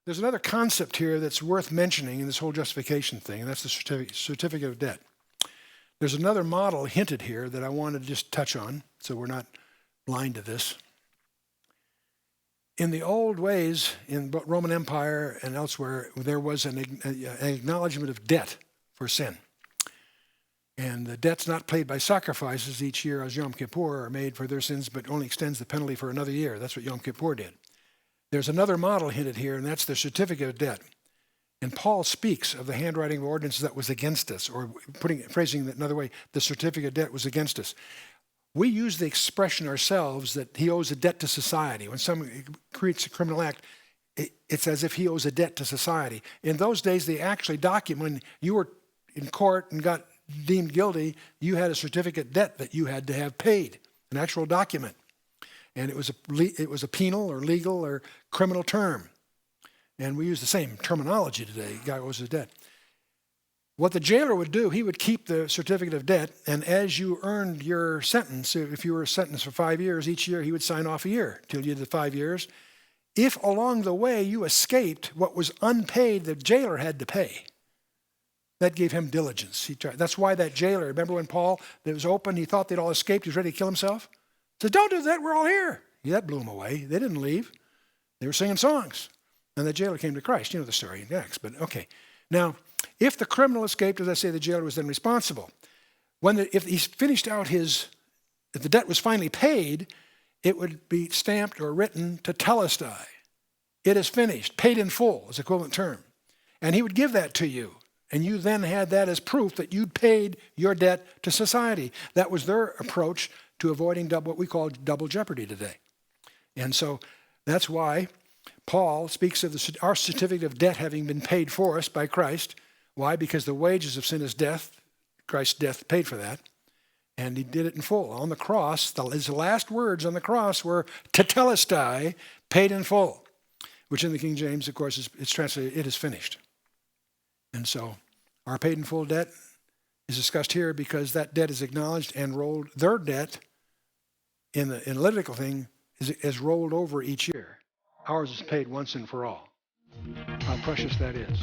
There's another concept here that's worth mentioning in this whole justification thing, and that's the certificate of debt. There's another model hinted here that I want to just touch on, so we're not blind to this. In the old ways, in Roman Empire and elsewhere, there was an acknowledgement of debt for sin. And the debts not paid by sacrifices each year as Yom Kippur are made for their sins, but only extends the penalty for another year. That's what Yom Kippur did. There's another model hinted here, and that's the certificate of debt. And Paul speaks of the handwriting of ordinances that was against us, or phrasing it another way, the certificate of debt was against us. We use the expression ourselves that he owes a debt to society. When someone creates a criminal act, it's as if he owes a debt to society. In those days, they actually document, when you were in court and got deemed guilty, you had a certificate debt that you had to have paid, an actual document. And it was a penal or legal or criminal term. And we use the same terminology today. Guy owes his debt. What the jailer would do, he would keep the certificate of debt, and as you earned your sentence, if you were sentenced for 5 years, each year he would sign off a year till you did the 5 years. If along the way you escaped what was unpaid, the jailer had to pay. That gave him diligence. That's why that jailer, remember when Paul, that was open, he thought they'd all escaped, he was ready to kill himself? He said, don't do that, we're all here. Yeah, that blew him away. They didn't leave. They were singing songs. And the jailer came to Christ. You know the story next, but okay. Now, if the criminal escaped, as I say, the jailer was then responsible. If he finished out if the debt was finally paid, it would be stamped or written tetelestai. It is finished, paid in full is the equivalent term. And he would give that to you. And you then had that as proof that you'd paid your debt to society. That was their approach to avoiding what we call double jeopardy today. And so that's why Paul speaks of our certificate of debt having been paid for us by Christ. Why? Because the wages of sin is death. Christ's death paid for that. And he did it in full. On the cross, his last words on the cross were tetelestai, paid in full. Which in the King James, of course, it's translated, it is finished. And so our paid in full debt is discussed here because that debt is acknowledged and rolled. Their debt in the analytical thing is rolled over each year. Ours is paid once and for all. How precious that is.